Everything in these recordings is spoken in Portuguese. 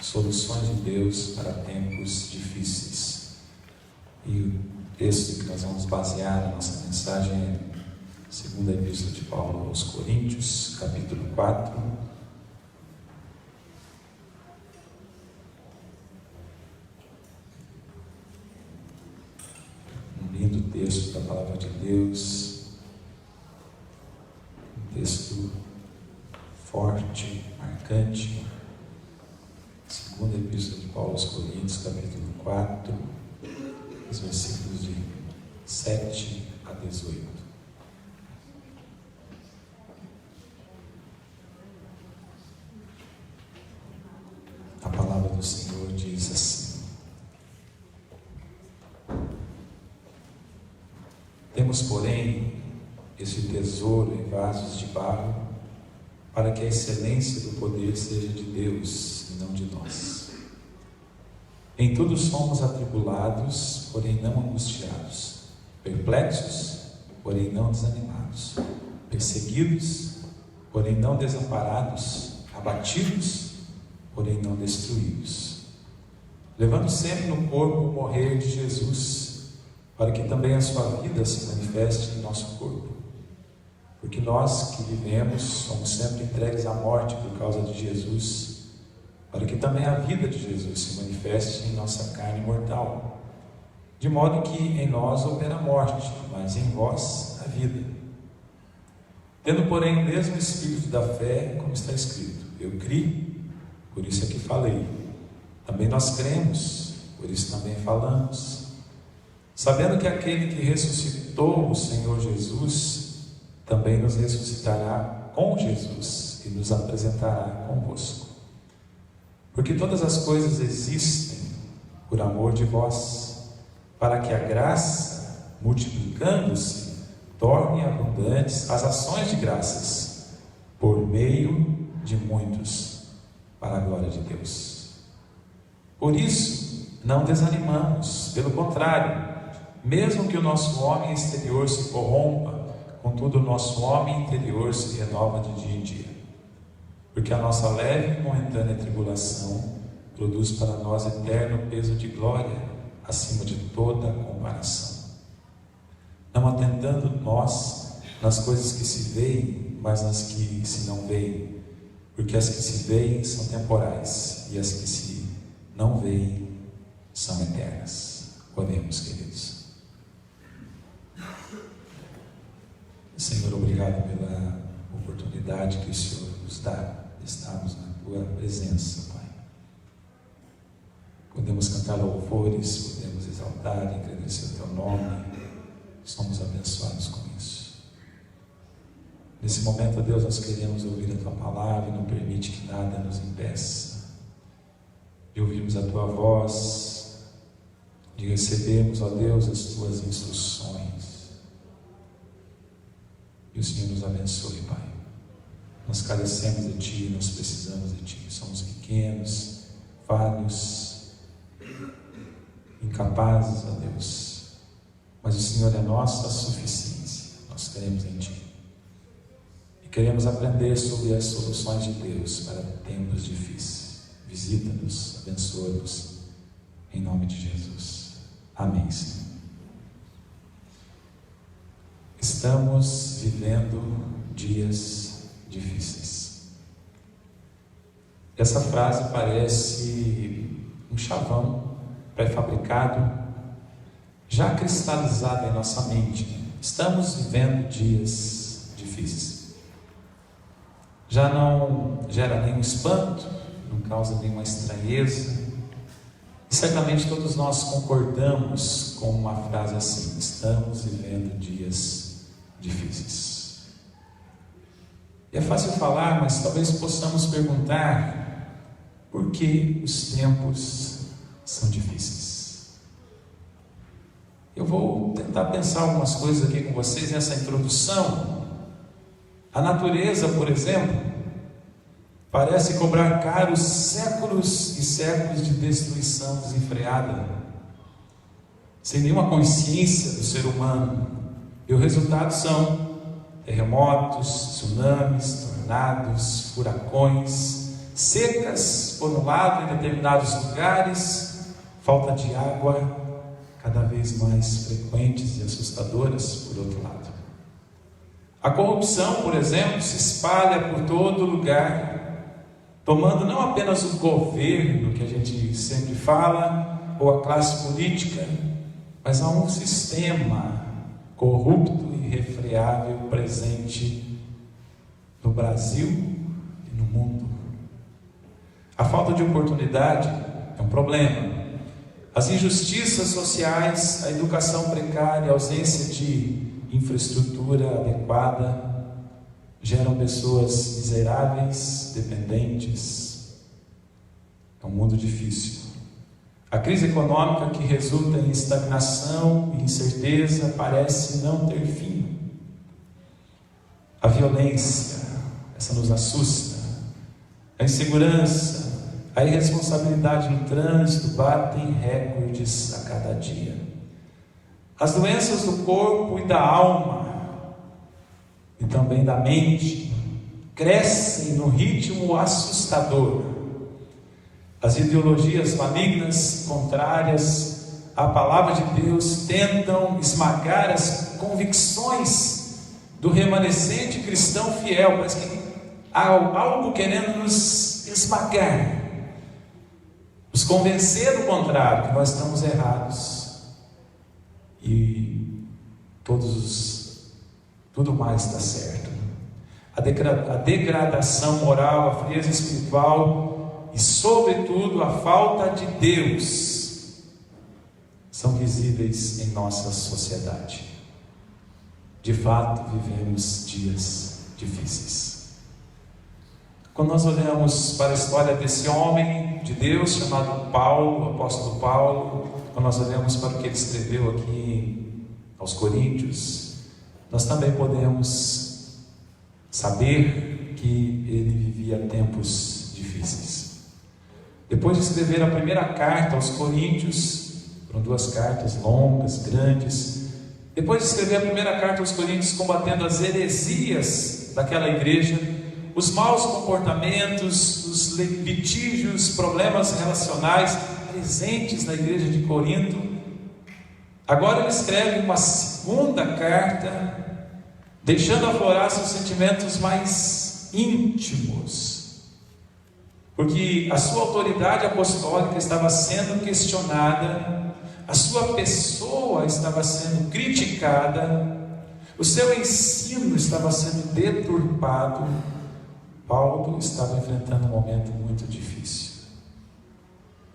Soluções de Deus para tempos difíceis. E o texto que nós vamos basear a nossa mensagem é segunda epístola de Paulo aos Coríntios, capítulo 4. Um lindo texto da palavra de Deus, um texto forte, marcante. Segunda epístola de Paulo aos Coríntios, capítulo 4, os versículos de 7 a 18. A palavra do Senhor diz assim: temos, porém, este tesouro em vasos de barro, para que a excelência do poder seja de Deus e não de nós. Em tudo somos atribulados, porém não angustiados, perplexos, porém não desanimados, perseguidos, porém não desamparados, abatidos, porém não destruídos, levando sempre no corpo o morrer de Jesus, para que também a sua vida se manifeste em nosso corpo. Porque nós que vivemos somos sempre entregues à morte por causa de Jesus, para que também a vida de Jesus se manifeste em nossa carne mortal, de modo que em nós opera a morte, mas em vós a vida. Tendo, porém, o mesmo espírito da fé, como está escrito: eu criei, por isso é que falei. Também nós cremos, por isso também falamos, sabendo que aquele que ressuscitou o Senhor Jesus também nos ressuscitará com Jesus e nos apresentará convosco. Porque todas as coisas existem por amor de vós, para que a graça, multiplicando-se, torne abundantes as ações de graças, por meio de muitos, para a glória de Deus. Por isso, não desanimamos, pelo contrário, mesmo que o nosso homem exterior se corrompa, contudo, o nosso homem interior se renova de dia em dia, porque a nossa leve e momentânea tribulação produz para nós eterno peso de glória, acima de toda comparação. Não atentando nós nas coisas que se veem, mas nas que se não veem, porque as que se veem são temporais, e as que se não veem são eternas. Oremos, queridos. Senhor, obrigado pela oportunidade que o Senhor nos dá de estarmos na Tua presença, Pai. Podemos cantar louvores, podemos exaltar e agradecer o Teu nome. Somos abençoados com isso. Nesse momento, ó Deus, nós queremos ouvir a Tua palavra e não permite que nada nos impeça de ouvirmos a Tua voz, de recebermos, ó Deus, as Tuas instruções. E o Senhor nos abençoe, Pai. Nós carecemos de Ti, nós precisamos de Ti. Somos pequenos, falhos, incapazes, ó Deus. Mas o Senhor é nossa suficiência. Nós queremos em Ti. E queremos aprender sobre as soluções de Deus para tempos difíceis. Visita-nos, abençoa-nos, em nome de Jesus. Amém, Senhor. Estamos vivendo dias difíceis. Essa frase parece um chavão pré-fabricado, já cristalizado em nossa mente. Estamos vivendo dias difíceis. Já não gera nenhum espanto, não causa nenhuma estranheza. E certamente todos nós concordamos com uma frase assim: estamos vivendo dias difíceis. E é fácil falar, mas talvez possamos perguntar: por que os tempos são difíceis? Eu vou tentar pensar algumas coisas aqui com vocês nessa introdução. A natureza, por exemplo, parece cobrar caros séculos e séculos de destruição desenfreada, sem nenhuma consciência do ser humano. E o resultado são terremotos, tsunamis, tornados, furacões, secas, por um lado, em determinados lugares, falta de água cada vez mais frequentes e assustadoras, por outro lado. A corrupção, por exemplo, se espalha por todo lugar, tomando não apenas o governo, que a gente sempre fala, ou a classe política, mas há um sistema corrupto e irrefreável presente no Brasil e no mundo. A falta de oportunidade é um problema. As injustiças sociais, a educação precária, a ausência de infraestrutura adequada geram pessoas miseráveis, dependentes. É um mundo difícil. A crise econômica, que resulta em estagnação e incerteza, parece não ter fim. A violência, essa nos assusta. A insegurança, a irresponsabilidade no trânsito batem recordes a cada dia. As doenças do corpo e da alma, e também da mente, crescem no ritmo assustador. As ideologias malignas, contrárias à palavra de Deus, tentam esmagar as convicções do remanescente cristão fiel. Parece que há algo querendo nos esmagar, nos convencer do contrário, que nós estamos errados e tudo mais está certo. A degradação moral, a frieza espiritual e, sobretudo, a falta de Deus são visíveis em nossa sociedade. De fato, vivemos dias difíceis. Quando nós olhamos para a história desse homem de Deus chamado Paulo, o apóstolo Paulo, quando nós olhamos para o que ele escreveu aqui aos Coríntios, nós também podemos saber que ele vivia tempos difíceis. Depois de escrever a primeira carta aos Coríntios, foram 2 cartas longas, grandes. Depois de escrever a primeira carta aos Coríntios, combatendo as heresias daquela igreja, os maus comportamentos, os litígios, problemas relacionais presentes na igreja de Corinto, agora ele escreve uma segunda carta, deixando aflorar seus sentimentos mais íntimos, porque a sua autoridade apostólica estava sendo questionada, a sua pessoa estava sendo criticada, o seu ensino estava sendo deturpado. Paulo estava enfrentando um momento muito difícil.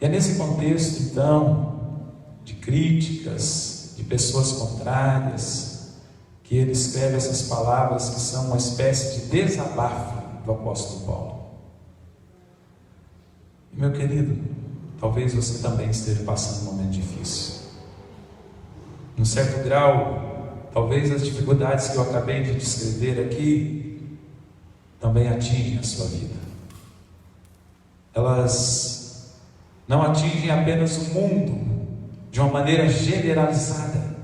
E é nesse contexto, então, de críticas, de pessoas contrárias, que ele escreve essas palavras que são uma espécie de desabafo do apóstolo Paulo. E, meu querido, talvez você também esteja passando um momento difícil. Num certo grau, talvez as dificuldades que eu acabei de descrever aqui também atingem a sua vida. Elas não atingem apenas o mundo de uma maneira generalizada,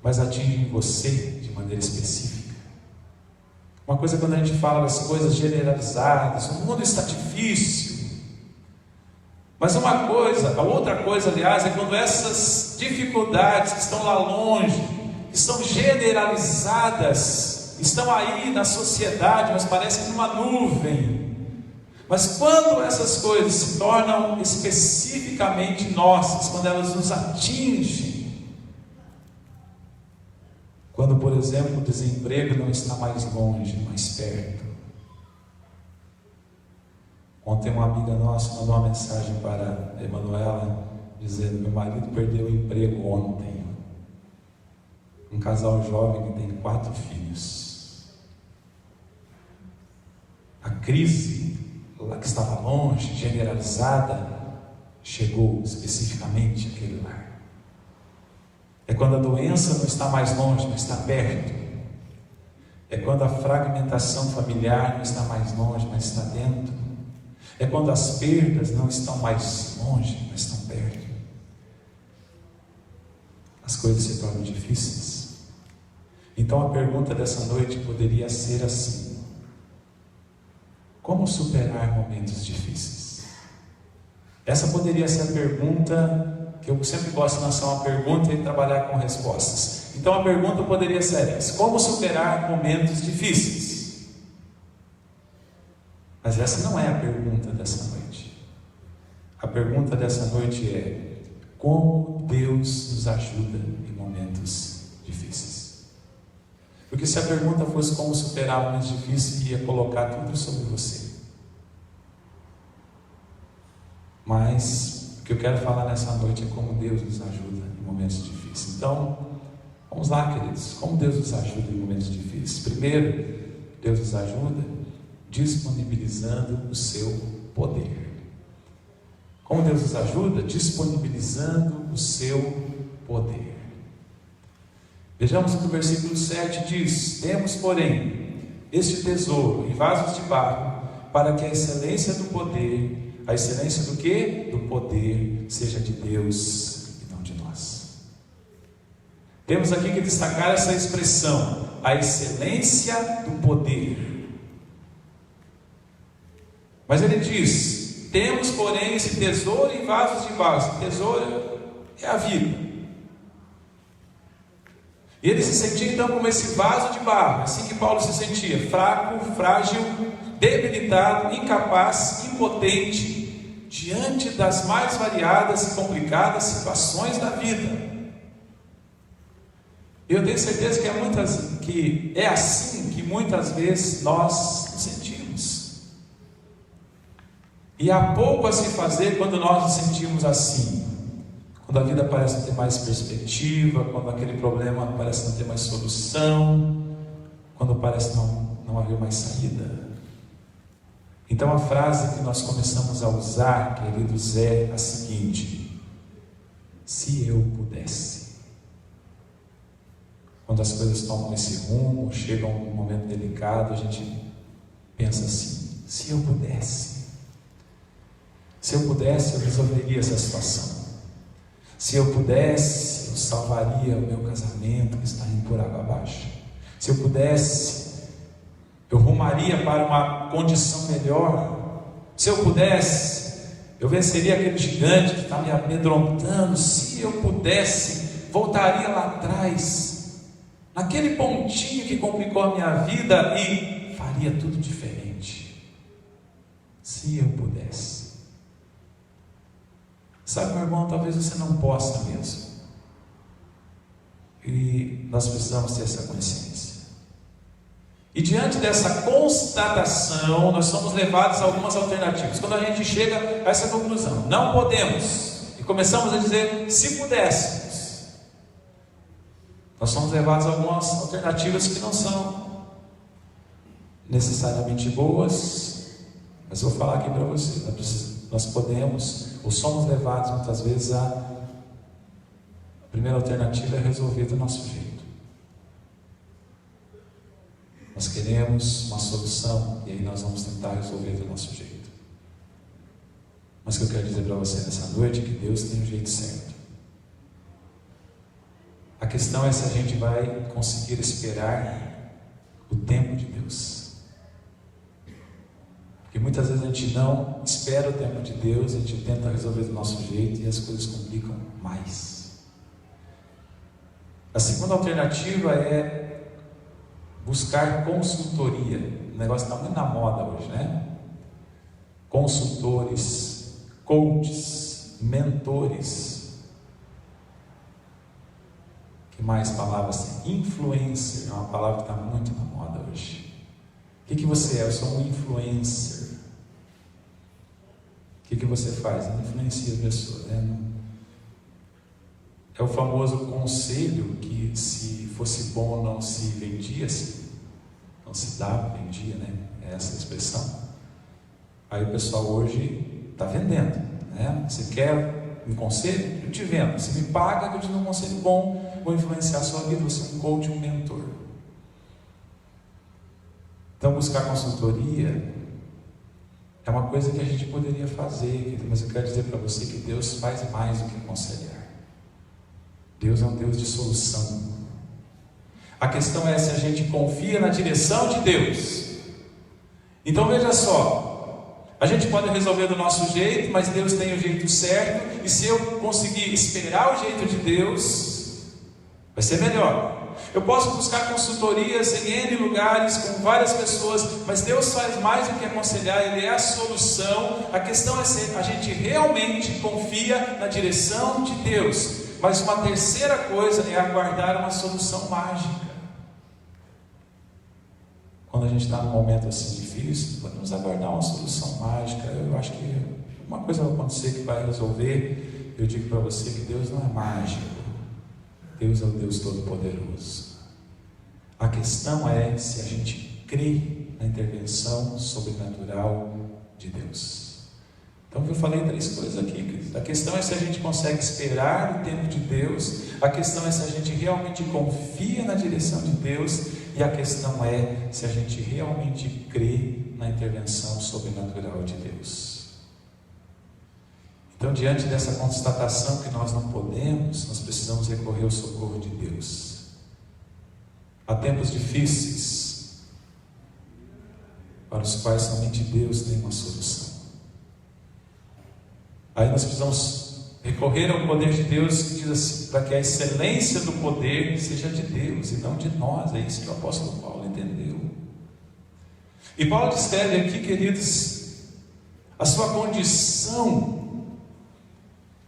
mas atingem você de maneira específica. Uma coisa é quando a gente fala das coisas generalizadas, o mundo está difícil. Mas a outra coisa, aliás, é quando essas dificuldades que estão lá longe, que são generalizadas, estão aí na sociedade, mas parece que numa nuvem. Mas quando essas coisas se tornam especificamente nossas, quando elas nos atingem, quando, por exemplo, o desemprego não está mais longe, mais perto. Ontem uma amiga nossa mandou uma mensagem para a Emanuela, dizendo: meu marido perdeu o emprego ontem. Um casal jovem que tem 4 filhos. A crise, lá que estava longe, generalizada, chegou especificamente àquele lar. É quando a doença não está mais longe, mas está perto. É quando a fragmentação familiar não está mais longe, mas está dentro. É quando as perdas não estão mais longe, mas estão perto. As coisas se tornam difíceis. Então a pergunta dessa noite poderia ser assim: Como superar momentos difíceis? Essa poderia ser a pergunta que eu sempre gosto de lançar uma pergunta e trabalhar com respostas. Então a pergunta poderia ser essa: como superar momentos difíceis? Mas essa não é a pergunta dessa noite. A pergunta dessa noite é: como Deus nos ajuda em momentos difíceis? Porque se a pergunta fosse como superar momentos difíceis, ia colocar tudo sobre você. Mas o que eu quero falar nessa noite é como Deus nos ajuda em momentos difíceis. Então, vamos lá, queridos. Como Deus nos ajuda em momentos difíceis? Primeiro, Deus nos ajuda disponibilizando o seu poder. Como Deus nos ajuda? Disponibilizando o seu poder. Vejamos o que o versículo 7 diz: temos, porém, este tesouro em vasos de barro, para que a excelência do poder, a excelência do quê? Do poder, seja de Deus e não de nós. Temos aqui que destacar essa expressão, a excelência do poder. Mas ele diz: temos, porém, esse tesouro em vasos de barro. Esse tesouro é a vida. E ele se sentia então como esse vaso de barro, assim que Paulo se sentia: fraco, frágil, debilitado, incapaz, impotente, diante das mais variadas e complicadas situações da vida. Eu tenho certeza que é assim que muitas vezes nós nos sentimos. E há pouco a se fazer quando nós nos sentimos assim. Quando a vida parece não ter mais perspectiva, quando aquele problema parece não ter mais solução, quando parece não haver mais saída. Então a frase que nós começamos a usar, queridos, é a seguinte: se eu pudesse. Quando as coisas tomam esse rumo, chegam a um momento delicado, a gente pensa assim: se eu pudesse. Se eu pudesse, eu resolveria essa situação. Se eu pudesse, eu salvaria o meu casamento que está indo por água abaixo. Se eu pudesse, eu rumaria para uma condição melhor. Se eu pudesse, eu venceria aquele gigante que está me amedrontando. Se eu pudesse, voltaria lá atrás, naquele pontinho que complicou a minha vida, e faria tudo diferente. Se eu pudesse. Sabe, meu irmão, talvez você não possa mesmo. E nós precisamos ter essa consciência. E diante dessa constatação, nós somos levados a algumas alternativas. Quando a gente chega a essa conclusão, não podemos, e começamos a dizer, se pudéssemos, nós somos levados a algumas alternativas que não são necessariamente boas, mas eu vou falar aqui para você. Nós podemos, ou somos levados muitas vezes a primeira alternativa é resolver do nosso jeito. Nós queremos uma solução e aí nós vamos tentar resolver do nosso jeito. Mas o que eu quero dizer para você nessa noite é que Deus tem o jeito certo. A questão é se a gente vai conseguir esperar o tempo de Deus. Porque muitas vezes a gente não espera o tempo de Deus, a gente tenta resolver do nosso jeito e as coisas complicam mais. A segunda alternativa é buscar consultoria. O negócio está muito na moda hoje, né? Consultores, coaches, mentores. Que mais palavras tem? Influencer é uma palavra que está muito na moda hoje. O que você é? Eu sou um influencer. O que você faz? Influencia as pessoas, né? É o famoso conselho que, se fosse bom, não se vendia, não se dava, vendia, né? É essa a expressão. Aí o pessoal hoje está vendendo, né? Você quer um conselho? Eu te vendo. Você me paga que eu te dou um conselho bom, vou influenciar a sua vida, você é um coach, um mentor. Então, buscar consultoria é uma coisa que a gente poderia fazer, mas eu quero dizer para você que Deus faz mais do que aconselhar. Deus é um Deus de solução. A questão é se a gente confia na direção de Deus Então veja só, a gente pode resolver do nosso jeito, mas Deus tem o jeito certo, e se eu conseguir esperar o jeito de Deus, vai ser melhor. Eu posso buscar consultorias em N lugares, com várias pessoas, mas Deus faz mais do que aconselhar, Ele é a solução. A questão é se a gente realmente confia na direção de Deus. Mas uma terceira coisa é aguardar uma solução mágica. Quando a gente está num momento assim difícil, podemos aguardar uma solução mágica. Eu acho que uma coisa vai acontecer que vai resolver. Eu digo para você que Deus não é mágico. Deus é o Deus Todo-Poderoso. A questão é se a gente crê na intervenção sobrenatural de Deus. Então eu falei 3 coisas aqui. A questão é se a gente consegue esperar o tempo de Deus. A questão é se a gente realmente confia na direção de Deus. E a questão é se a gente realmente crê na intervenção sobrenatural de Deus. Então, diante dessa constatação que nós não podemos, nós precisamos recorrer ao socorro de Deus. Há tempos difíceis, para os quais somente Deus tem uma solução. Aí nós precisamos recorrer ao poder de Deus, que diz assim, para que a excelência do poder seja de Deus e não de nós. É isso que o apóstolo Paulo entendeu. E Paulo descreve aqui, queridos, a sua condição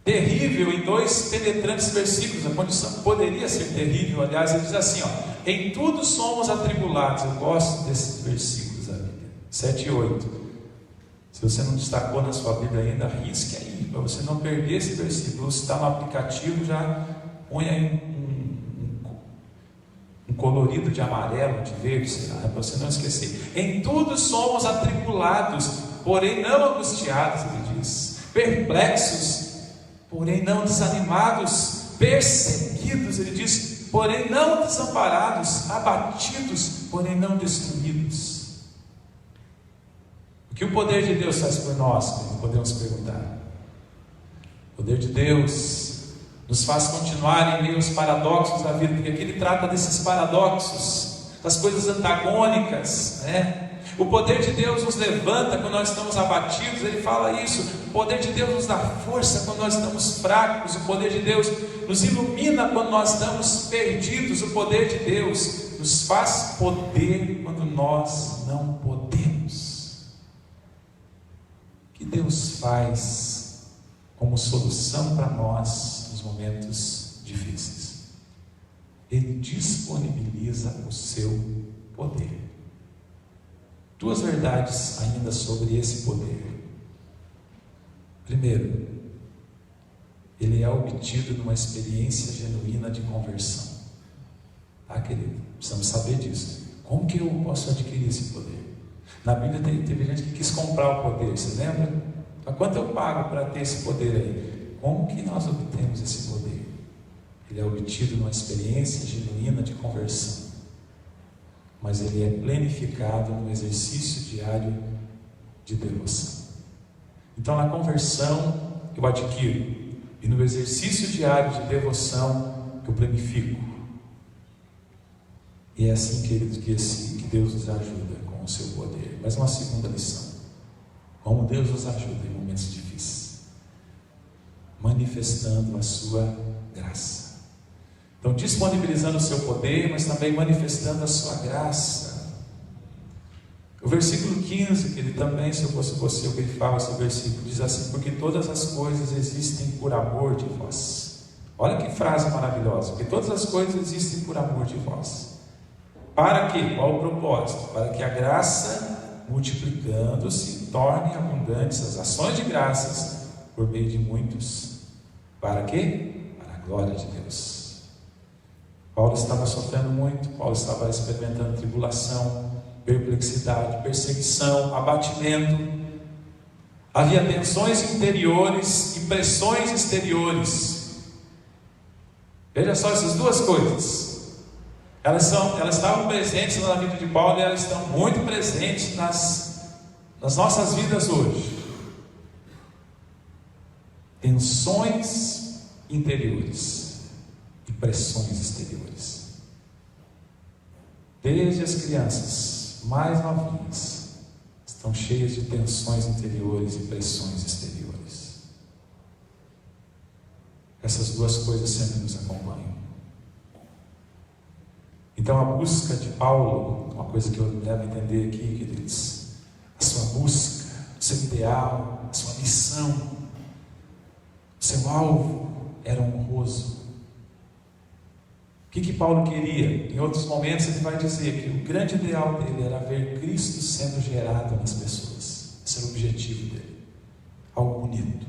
terrível em 2 penetrantes versículos. A condição poderia ser terrível, aliás, ele diz assim, em tudo somos atribulados. Eu gosto desses versículos da Bíblia, 7 e 8. Se você não destacou na sua Bíblia ainda, risque aí, para você não perder esse versículo. Se está no aplicativo, já põe aí um colorido de amarelo, de verde, sei lá, para você não esquecer. Em tudo somos atribulados, porém não angustiados, ele diz, perplexos, porém não desanimados, perseguidos, ele diz, porém não desamparados, abatidos, porém não destruídos. O que o poder de Deus faz por nós? Podemos perguntar. O poder de Deus nos faz continuar em meio aos paradoxos da vida, porque aqui ele trata desses paradoxos, das coisas antagônicas, né? O poder de Deus nos levanta quando nós estamos abatidos, ele fala isso. O poder de Deus nos dá força quando nós estamos fracos. O poder de Deus nos ilumina quando nós estamos perdidos. O poder de Deus nos faz poder quando nós não podemos. O que Deus faz como solução para nós nos momentos difíceis? Ele disponibiliza o seu poder. 2 verdades ainda sobre esse poder. Primeiro, ele é obtido numa experiência genuína de conversão. Tá, querido? Precisamos saber disso. Como que eu posso adquirir esse poder? Na Bíblia teve gente que quis comprar o poder, você lembra? Então, quanto eu pago para ter esse poder aí? Como que nós obtemos esse poder? Ele é obtido numa experiência genuína de conversão. Mas ele é planificado no exercício diário de devoção. Então, na conversão eu adquiro, e no exercício diário de devoção eu planifico. E é assim, queridos, que Deus nos ajuda com o seu poder. Mas uma segunda lição: como Deus nos ajuda em momentos difíceis, manifestando a sua graça. Então, disponibilizando o seu poder, mas também manifestando a sua graça. O versículo 15, que ele também, se eu fosse você, eu grifava esse versículo, diz assim: porque todas as coisas existem por amor de vós. Olha que frase maravilhosa: porque todas as coisas existem por amor de vós. Para quê? Qual o propósito? Para que a graça, multiplicando-se, torne abundantes as ações de graças por meio de muitos. Para quê? Para a glória de Deus. Paulo estava sofrendo muito, Paulo estava experimentando tribulação, perplexidade, perseguição, abatimento. Havia tensões interiores e pressões exteriores. Veja só essas 2 coisas. Elas estavam presentes na vida de Paulo e elas estão muito presentes nas nossas vidas hoje. Tensões interiores e pressões exteriores. Desde as crianças mais novinhas, estão cheias de tensões interiores e pressões exteriores. Essas duas coisas sempre nos acompanham. Então a busca de Paulo, uma coisa que eu devo entender aqui, queridos, a sua busca, o seu ideal, a sua missão, o seu alvo era honroso. O que Paulo queria? Em outros momentos ele vai dizer que o grande ideal dele era ver Cristo sendo gerado nas pessoas. Esse era o objetivo dele. Algo bonito.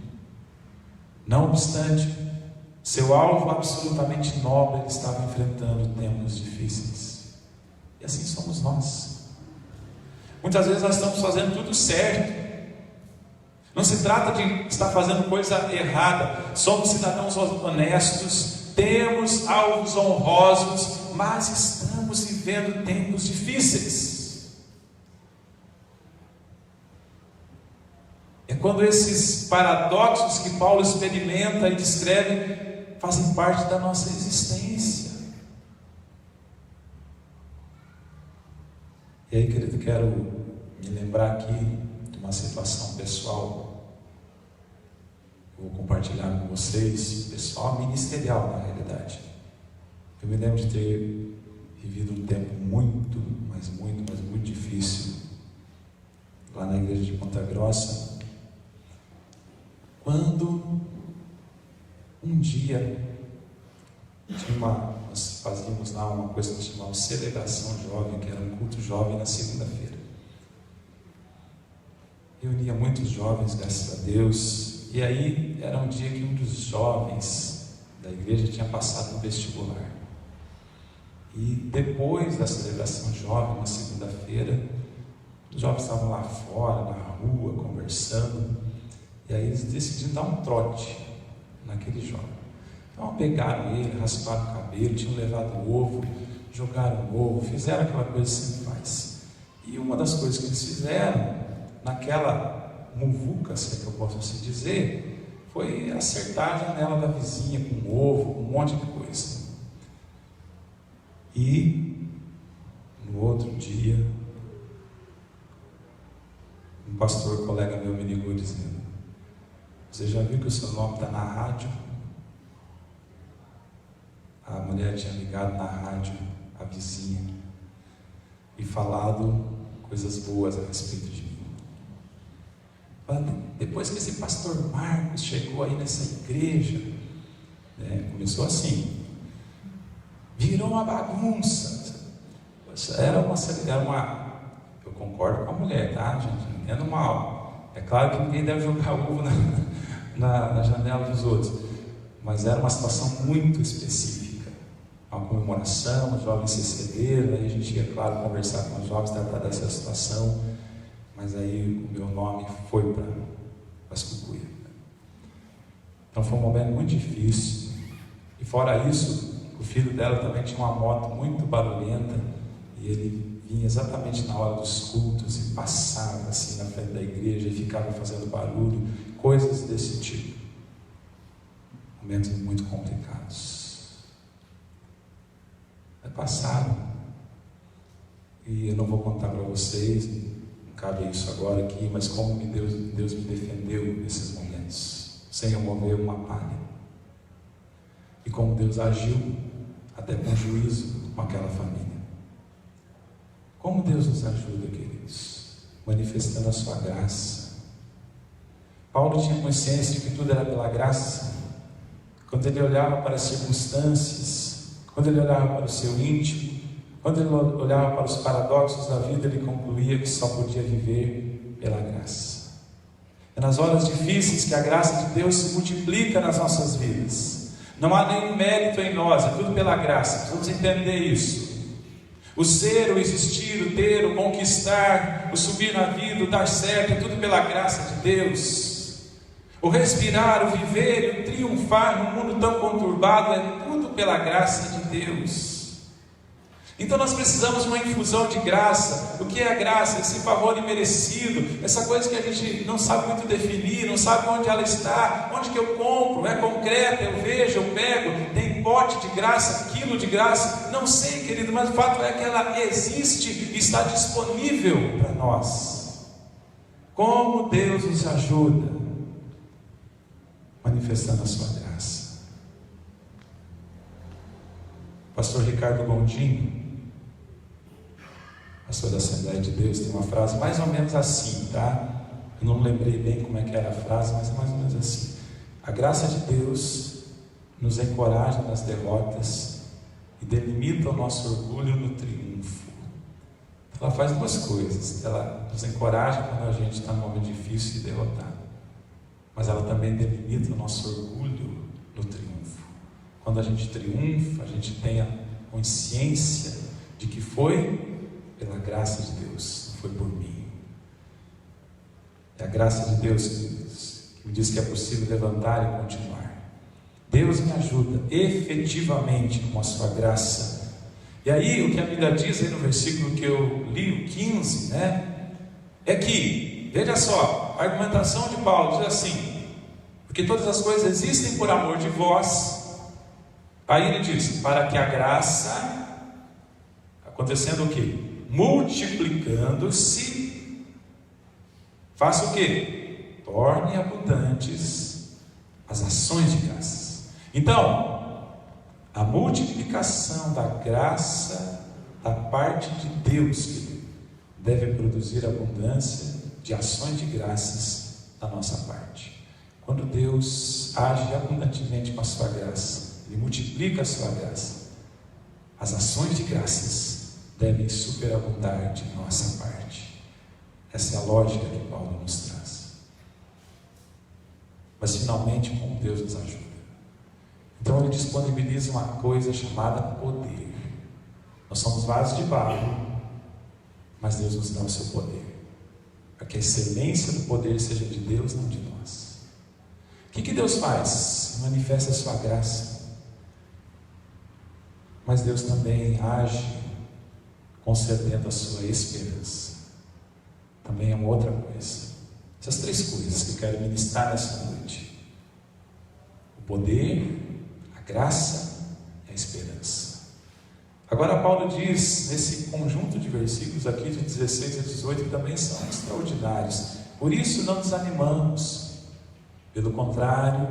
Não obstante, seu alvo absolutamente nobre, ele estava enfrentando tempos difíceis. E assim somos nós. Muitas vezes nós estamos fazendo tudo certo. Não se trata de estar fazendo coisa errada. Somos cidadãos honestos, temos alvos honrosos, mas estamos vivendo tempos difíceis. É quando esses paradoxos que Paulo experimenta e descreve fazem parte da nossa existência. E aí, querido, quero me lembrar aqui de uma situação pessoal. Vou compartilhar com vocês, pessoal, ministerial na realidade. Eu me lembro de ter vivido um tempo muito difícil lá na igreja de Ponta Grossa, quando um dia nós fazíamos lá uma coisa que chamamos celebração jovem, que era um culto jovem na segunda-feira. Reunia muitos jovens, graças a Deus. E aí era um dia que um dos jovens da igreja tinha passado no vestibular. E depois da celebração jovem, na segunda-feira, os jovens estavam lá fora, na rua, conversando. E aí eles decidiram dar um trote naquele jovem. Então pegaram ele, rasparam o cabelo, tinham levado o ovo, jogaram o ovo, fizeram aquela coisa que sempre faz. E uma das coisas que eles fizeram, naquela muvuca, se é que eu posso assim dizer, foi acertar a janela da vizinha com ovo, com um monte de coisa. E no outro dia, um pastor, colega meu, me ligou dizendo: você já viu que o seu nome está na rádio? A mulher tinha ligado na rádio, a vizinha, e falado coisas boas a respeito de mim. Depois que esse pastor Marcos chegou aí nessa igreja, começou assim, virou uma bagunça. Era uma, eu concordo com a mulher, tá, gente? Não entendo mal. É claro que ninguém deve jogar ovo na janela dos outros, mas era uma situação muito específica. Uma comemoração, os jovens se excederam, aí a gente ia, claro, conversar com os jovens, tratar dessa situação. Mas aí o meu nome foi para as cucuias. Então foi um momento muito difícil. E fora isso, o filho dela também tinha uma moto muito barulhenta. E ele vinha exatamente na hora dos cultos e passava assim na frente da igreja e ficava fazendo barulho. Coisas desse tipo. Momentos muito complicados. Mas passaram. E eu não vou contar para vocês, cabe isso agora aqui, mas como Deus me defendeu nesses momentos, sem eu mover uma palha. E como Deus agiu, até com juízo, com aquela família. Como Deus nos ajuda, queridos? Manifestando a sua graça. Paulo tinha consciência de que tudo era pela graça. Quando ele olhava para as circunstâncias, quando ele olhava para o seu íntimo, quando ele olhava para os paradoxos da vida, ele concluía que só podia viver pela graça. É nas horas difíceis que a graça de Deus se multiplica nas nossas vidas. Não há nenhum mérito em nós, é tudo pela graça. Vamos entender isso. O ser, o existir, o ter, o conquistar, o subir na vida, o dar certo, é tudo pela graça de Deus. O respirar, o viver e o triunfar num mundo tão conturbado é tudo pela graça de Deus. Então nós precisamos de uma infusão de graça. O que é a graça? Esse favor imerecido, essa coisa que a gente não sabe muito definir, não sabe onde ela está, onde que eu compro, é concreta, eu vejo, eu pego, tem pote de graça, quilo de graça, não sei, querido, mas o fato é que ela existe e está disponível para nós. Como Deus nos ajuda? Manifestando a sua graça. Pastor Ricardo Gondim, pastor da Assembleia de Deus, tem uma frase mais ou menos assim, tá? Eu não lembrei bem como é que era a frase, mas é mais ou menos assim: a graça de Deus nos encoraja nas derrotas e delimita o nosso orgulho no triunfo. Ela faz duas coisas: ela nos encoraja quando a gente está num momento difícil e derrotado, mas ela também delimita o nosso orgulho no triunfo. Quando a gente triunfa, a gente tem a consciência de que foi pela graça de Deus, não foi por mim. É a graça de Deus que me diz que é possível levantar e continuar. Deus me ajuda efetivamente com a sua graça. E aí o que a Bíblia diz aí no versículo que eu li, o 15, é que, veja só, a argumentação de Paulo diz assim: porque todas as coisas existem por amor de vós. Aí ele diz: para que a graça, acontecendo o quê? Multiplicando-se, faça o quê? Torne abundantes as ações de graças. Então, a multiplicação da graça da parte de Deus, querido, deve produzir abundância de ações de graças da nossa parte. Quando Deus age abundantemente com a sua graça, Ele multiplica a sua graça, as ações de graças devem superabundar de nossa parte. Essa é a lógica que Paulo nos traz. Mas finalmente, como Deus nos ajuda? Então Ele disponibiliza uma coisa chamada poder. Nós somos vasos de barro, mas Deus nos dá o seu poder, para que a excelência do poder seja de Deus, não de nós. O que Deus faz? Manifesta a sua graça, mas Deus também age concedendo a sua esperança. Também é uma outra coisa. Essas três coisas que eu quero ministrar nessa noite: o poder, a graça e a esperança. Agora Paulo diz, nesse conjunto de versículos aqui, de 16 a 18, que também são extraordinários: por isso não desanimamos, pelo contrário,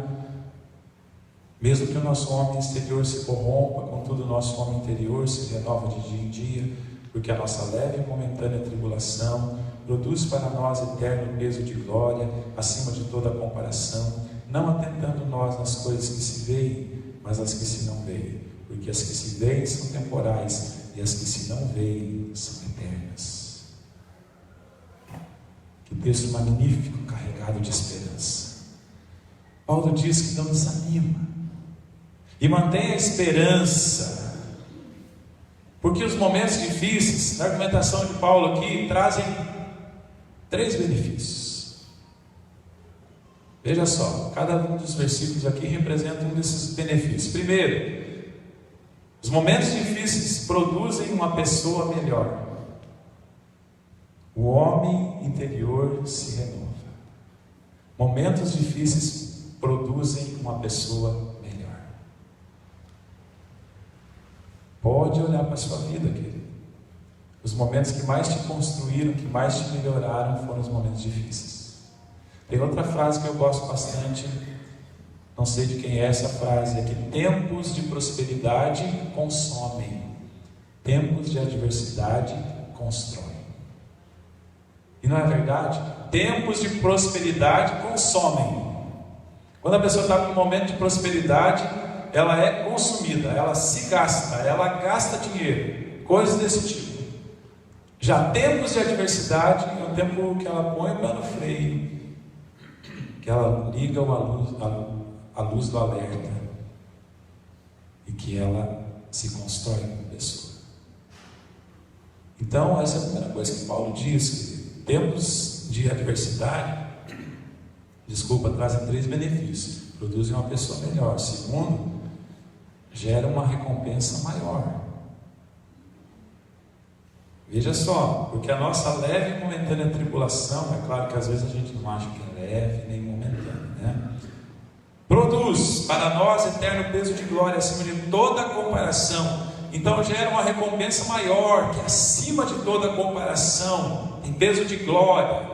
mesmo que o nosso homem exterior se corrompa, contudo o nosso homem interior se renova de dia em dia, porque a nossa leve e momentânea tribulação produz para nós eterno peso de glória, acima de toda comparação, não atentando nós nas coisas que se veem, mas as que se não veem, porque as que se veem são temporais, e as que se não veem são eternas. Que texto magnífico, carregado de esperança. Paulo diz que não desanima, e mantém a esperança, porque os momentos difíceis, na argumentação de Paulo aqui, trazem três benefícios. Veja só, cada um dos versículos aqui representa um desses benefícios. Primeiro, os momentos difíceis produzem uma pessoa melhor. O homem interior se renova. Momentos difíceis produzem uma pessoa melhor. Pode olhar para a sua vida, querido. Os momentos que mais te construíram, que mais te melhoraram, foram os momentos difíceis. Tem outra frase que eu gosto bastante, não sei de quem é essa frase, é que tempos de prosperidade consomem, tempos de adversidade constroem. E não é verdade? Tempos de prosperidade consomem. Quando a pessoa está num momento de prosperidade, ela é consumida, ela se gasta, ela gasta dinheiro, coisas desse tipo. Já tempos de adversidade é um tempo que ela põe o pé no freio, que ela liga a luz do alerta, e que ela se constrói como pessoa. Então essa é a primeira coisa que Paulo diz, que tempos de adversidade, trazem três benefícios: produzem uma pessoa melhor. Segundo, gera uma recompensa maior. Veja só, porque a nossa leve e momentânea tribulação, é claro que às vezes a gente não acha que é leve nem momentânea, né? Produz para nós eterno peso de glória acima de toda comparação. Então gera uma recompensa maior, que é acima de toda comparação, em peso de glória.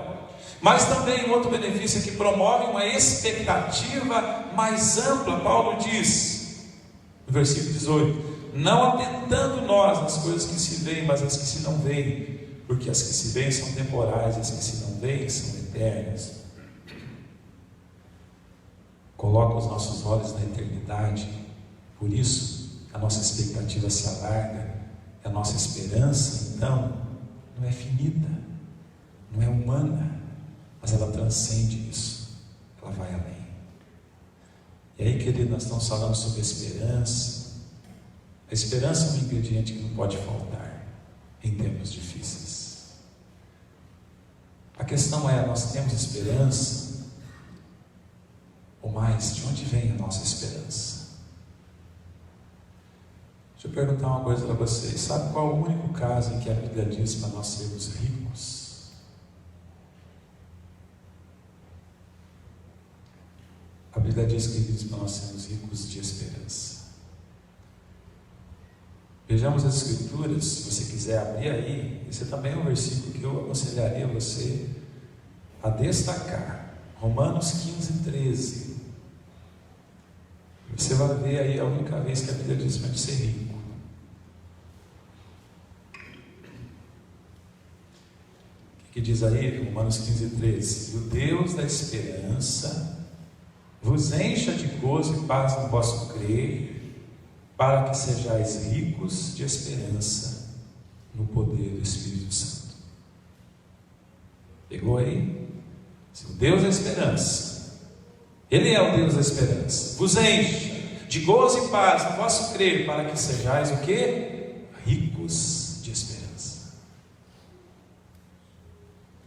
Mas também um outro benefício é que promove uma expectativa mais ampla. Paulo diz, no versículo 18: não atentando nós nas coisas que se veem, mas as que se não veem, porque as que se veem são temporais, as que se não veem são eternas. Coloca os nossos olhos na eternidade, por isso a nossa expectativa se alarga, a nossa esperança, então, não é finita, não é humana, mas ela transcende isso, ela vai além. E aí, querido, nós estamos falando sobre esperança. A esperança é um ingrediente que não pode faltar em tempos difíceis. A questão é, nós temos esperança? Ou mais, de onde vem a nossa esperança? Deixa eu perguntar uma coisa para vocês. Sabe qual é o único caso em que a Bíblia diz para nós sermos ricos? A Bíblia diz que diz para nós sermos ricos de esperança. Vejamos as Escrituras, se você quiser abrir aí. Esse também é um versículo que eu aconselharia você a destacar. Romanos 15, 13. Você vai ver aí a única vez que a Bíblia diz para a gente ser rico. O que diz aí? Romanos 15, 13. E o Deus da esperança vos encha de gozo e paz no vosso crer, para que sejais ricos de esperança no poder do Espírito Santo. Pegou aí? Se o Deus da esperança, Ele é o Deus da esperança, vos encha de gozo e paz no vosso crer, para que sejais o quê? Ricos de esperança.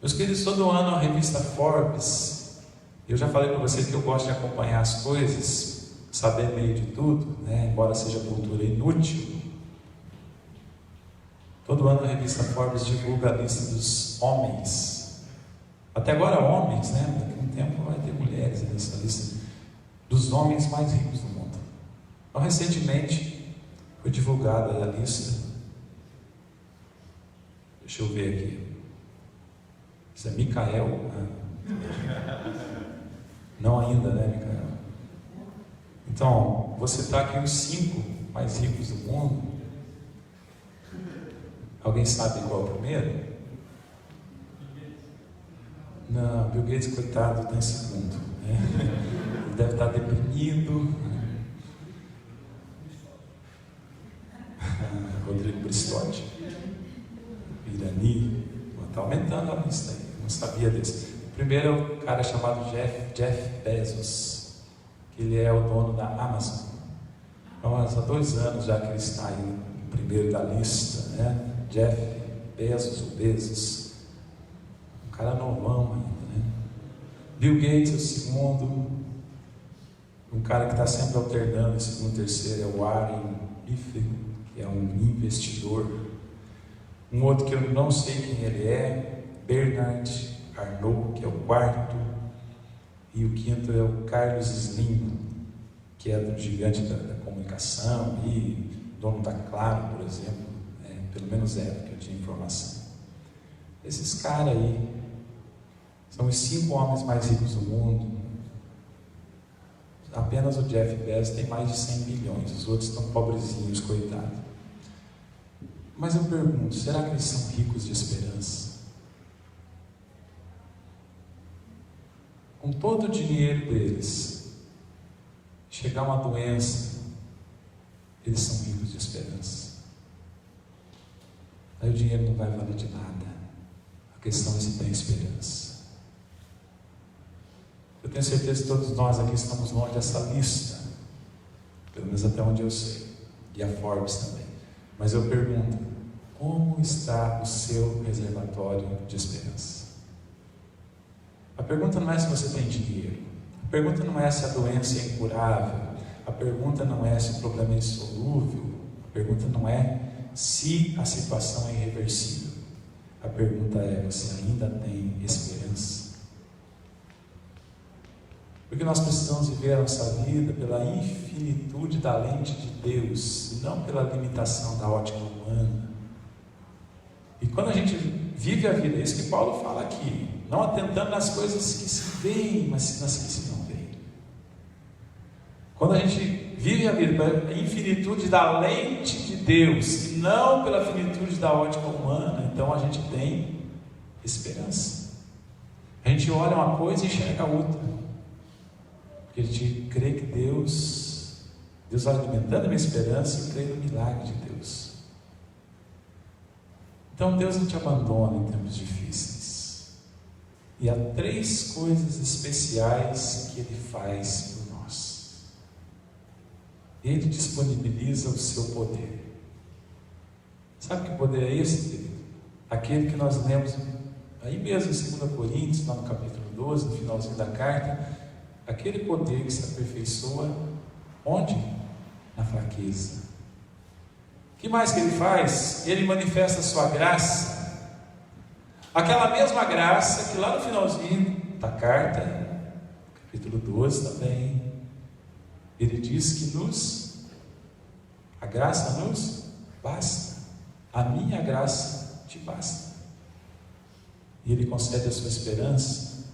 Meus queridos, todo ano a revista Forbes, eu já falei para você que eu gosto de acompanhar as coisas, saber meio de tudo, né? Embora seja cultura inútil. Todo ano a revista Forbes divulga a lista dos homens, até agora homens, né? Daqui a um tempo vai ter mulheres nessa lista, dos homens mais ricos do mundo. Então, recentemente foi divulgada a lista. Deixa eu ver aqui. Isso é Micael, né? Não ainda, né, Micael? Então, você está aqui os 5 mais ricos do mundo. Alguém sabe qual é o primeiro? Não, Bill Gates, coitado, está em segundo, né? Ele deve estar deprimido. Rodrigo Bristotti, Irani. Está aumentando a lista aí, não sabia desse. O primeiro é um cara chamado Jeff Bezos, que ele é o dono da Amazon. Então, há 2 anos já que ele está aí no primeiro da lista, né? Jeff Bezos, ou Bezos, um cara novão ainda, né? Bill Gates é o segundo, um cara que está sempre alternando, o segundo e terceiro é o Warren Buffett, que é um investidor. Um outro que eu não sei quem ele é, Bernard Arnault, que é o quarto, e o quinto é o Carlos Slim, que é do gigante da comunicação e dono da Claro, por exemplo, pelo menos que eu tinha informação. Esses caras aí são os 5 homens mais ricos do mundo. Apenas o Jeff Bezos tem mais de 100 bilhões, os outros estão pobrezinhos, coitados. Mas eu pergunto, será que eles são ricos de esperança? Com todo o dinheiro deles, chegar uma doença, eles são ricos de esperança. Aí o dinheiro não vai valer de nada. A questão é se tem esperança. Eu tenho certeza que todos nós aqui estamos longe dessa lista, pelo menos até onde eu sei, e a Forbes também. Mas eu pergunto, como está o seu reservatório de esperança? A pergunta não é se você tem dinheiro, a pergunta não é se a doença é incurável, a pergunta não é se o problema é insolúvel, a pergunta não é se a situação é irreversível, a pergunta é: você ainda tem esperança? Porque nós precisamos viver a nossa vida pela infinitude da lente de Deus, e não pela limitação da ótica humana. E quando a gente vive a vida, é isso que Paulo fala aqui, não atentando nas coisas que se veem, mas nas que se não veem. Quando a gente vive a vida pela infinitude da lente de Deus, e não pela finitude da ótica humana, então a gente tem esperança. A gente olha uma coisa e enxerga a outra, porque a gente crê que Deus vai alimentando a minha esperança e crê no milagre de Deus. Então Deus não te abandona em tempos difíceis. E há 3 coisas especiais que Ele faz por nós. Ele disponibiliza o seu poder. Sabe que poder é esse, querido? Aquele que nós lemos aí mesmo em 2 Coríntios, lá no capítulo 12, no finalzinho da carta. Aquele poder que se aperfeiçoa onde? Na fraqueza. O que mais que Ele faz? Ele manifesta a sua graça. Aquela mesma graça que lá no finalzinho da carta, capítulo 12 também, Ele diz que a graça nos basta. A minha graça te basta. E Ele concede a sua esperança,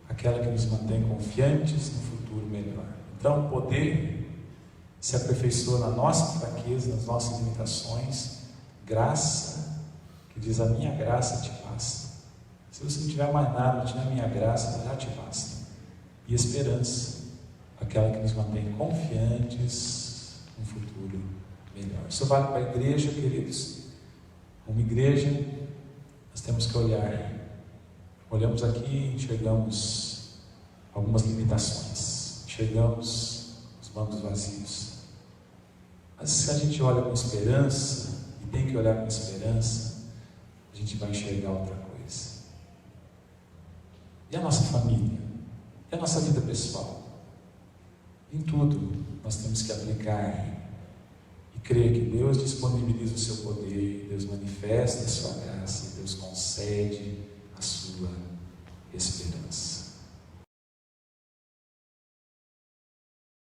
aquela que nos mantém confiantes no futuro melhor. Então o poder se aperfeiçoa na nossa fraqueza, nas nossas limitações. Graça, que diz: a minha graça te basta. Se você não tiver mais nada, não tiver a minha graça, já te basta. E esperança, aquela que nos mantém confiantes no futuro melhor. Isso vale para a igreja, queridos. Uma igreja, nós temos que olhar. Olhamos aqui e enxergamos algumas limitações. Enxergamos os bancos vazios. Mas se a gente olha com esperança, e tem que olhar com esperança, a gente vai enxergar outra coisa. E a nossa família? E a nossa vida pessoal? Em tudo nós temos que aplicar e crer que Deus disponibiliza o seu poder, Deus manifesta a sua graça, Deus concede a sua esperança.